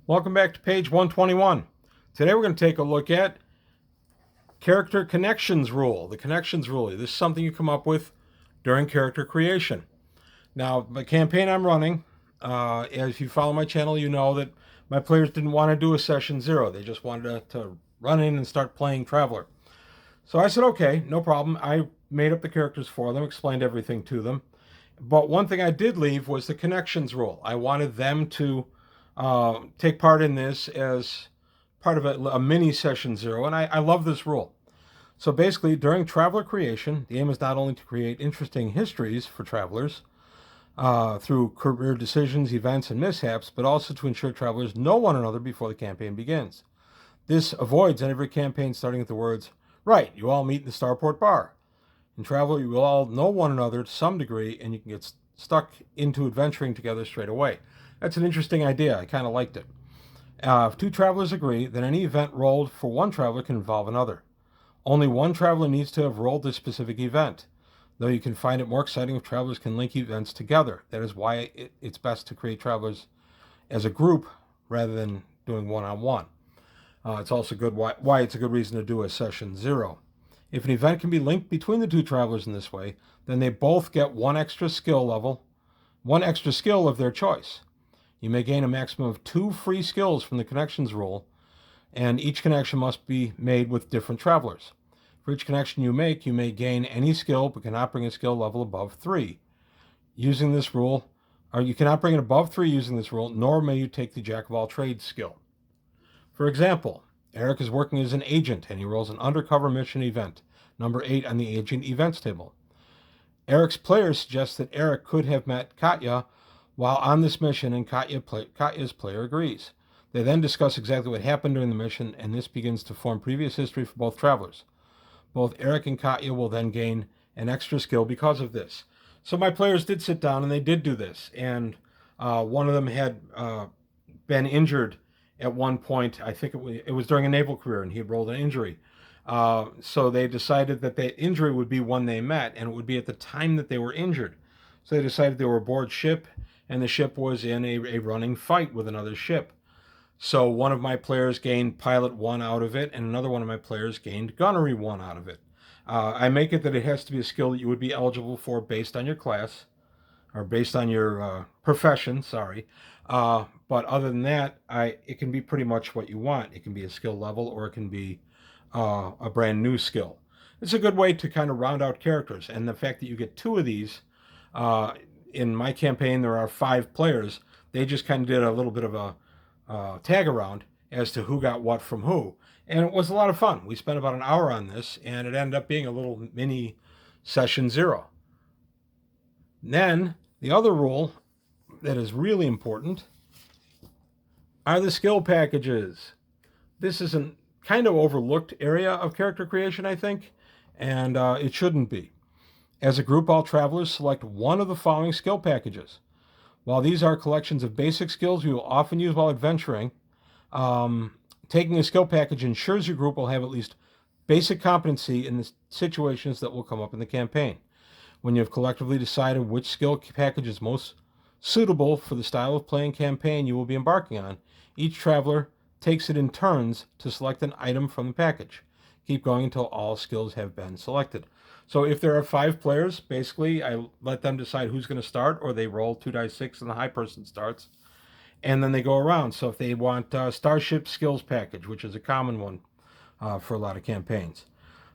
Welcome back to page 121. Today we're going to take a look at character connections rule. The connections rule. This is something you come up with during character creation. Now, the campaign I'm running, as you follow my channel, you know that my players didn't want to do a session 0. They just wanted to run in and start playing Traveler. So I said, okay, no problem. I made up the characters for them, explained everything to them. But one thing I did leave was the connections rule. I wanted them to take part in this as part of a mini session 0, and I love this rule. So basically, during Traveler creation, the aim is not only to create interesting histories for Travelers through career decisions, events, and mishaps, but also to ensure Travelers know one another before the campaign begins. This avoids every campaign starting with the words, right, you all meet in the Starport Bar. In Traveler, you will all know one another to some degree, and you can get stuck into adventuring together straight away. That's an interesting idea. I kind of liked it. If two travelers agree, then any event rolled for one traveler can involve another. Only one traveler needs to have rolled this specific event, though you can find it more exciting if travelers can link events together. That is why it's best to create travelers as a group rather than doing one-on-one. It's also good why it's a good reason to do a session 0. If an event can be linked between the two travelers in this way, then they both get one extra skill of their choice. You may gain a maximum of 2 free skills from the connections rule, and each connection must be made with different travelers. For each connection you make, you may gain any skill, but cannot bring a skill level above 3. Using this rule, or you cannot bring it above 3 using this rule, nor may you take the Jack of all trades skill. For example, Eric is working as an agent, and he rolls an undercover mission event, number 8 on the agent events table. Eric's player suggests that Eric could have met Katya while on this mission, and Katya's player agrees. They then discuss exactly what happened during the mission, and this begins to form previous history for both travelers. Both Eric and Katya will then gain an extra skill because of this. So my players did sit down and they did do this, and one of them had been injured at one point. I think it was during a naval career, and he had rolled an injury. So they decided that the injury would be when they met, and it would be at the time that they were injured. So they decided they were aboard ship, and the ship was in a running fight with another ship. So one of my players gained pilot 1 out of it, and another one of my players gained gunnery 1 out of it. I make it that it has to be a skill that you would be eligible for based on your class, or based on your profession, sorry. But other than that, it can be pretty much what you want. It can be a skill level, or it can be a brand new skill. It's a good way to kind of round out characters, and the fact that you get 2 of these, in my campaign there are 5 players. They just kind of did a little bit of a tag around as to who got what from who, and it was a lot of fun. We spent about an hour on this, and it ended up being a little mini session 0. Then the other rule that is really important are the skill packages. This is a kind of overlooked area of character creation, I think, and it shouldn't be. As a group, all travelers select one of the following skill packages. While these are collections of basic skills you will often use while adventuring, taking a skill package ensures your group will have at least basic competency in the situations that will come up in the campaign. When you have collectively decided which skill package is most suitable for the style of playing campaign you will be embarking on, each traveler takes it in turns to select an item from the package. Keep going until all skills have been selected. So if there are 5 players, basically I let them decide who's going to start, or they roll 2 dice 6 and the high person starts, and then they go around. So if they want Starship Skills Package, which is a common one for a lot of campaigns.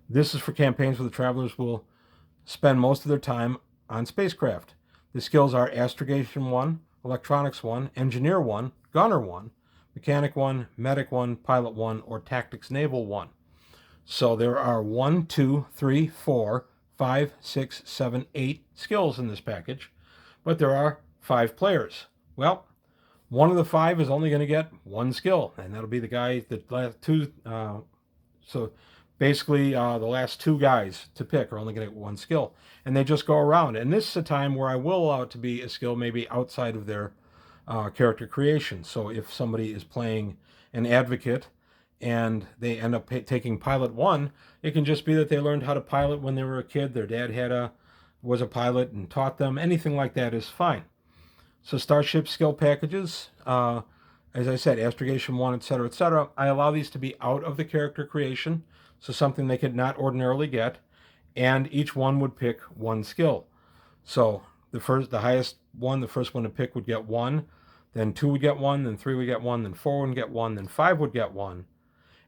This is for campaigns where the travelers will spend most of their time on spacecraft. The skills are Astrogation 1, Electronics 1, Engineer 1, Gunner 1, Mechanic 1, Medic 1, Pilot 1, or Tactics Naval 1. So there are 1, 2, 3, 4, 5, 6, 7, 8 skills in this package, but there are 5 players. Well, one of the 5 is only going to get 1 skill, and that'll be the guy that last 2. So basically, the last 2 guys to pick are only going to get 1 skill, and they just go around. And this is a time where I will allow it to be a skill maybe outside of their character creation. So if somebody is playing an advocate and they end up taking pilot 1, it can just be that they learned how to pilot when they were a kid. Their dad was a pilot and taught them. Anything like that is fine. So Starship skill packages, as I said, astrogation 1, etc., etc., I allow these to be out of the character creation, so something they could not ordinarily get, and each one would pick one skill. So the highest one, the first one to pick would get 1, then 2 would get 1, then 3 would get 1, then 4 would get 1, then 5 would get 1,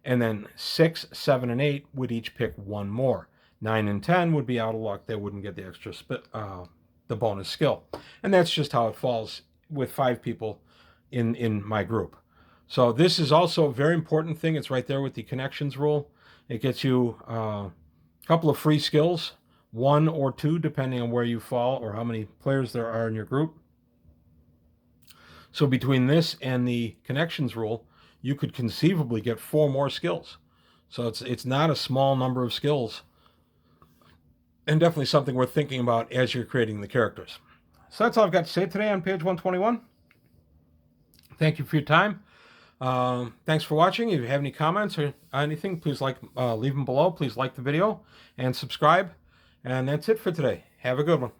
and then 6, 7, and 8 would each pick 1 more. 9 and 10 would be out of luck. They wouldn't get the extra the bonus skill. And that's just how it falls with 5 people in my group. So this is also a very important thing. It's right there with the connections rule. It gets you a couple of free skills, 1 or 2, depending on where you fall or how many players there are in your group. So between this and the connections rule, you could conceivably get 4 more skills. So it's not a small number of skills, and definitely something worth thinking about as you're creating the characters. So that's all I've got to say today on page 121. Thank you for your time. Thanks for watching. If you have any comments or anything, please leave them below. Please like the video and subscribe. And that's it for today. Have a good one.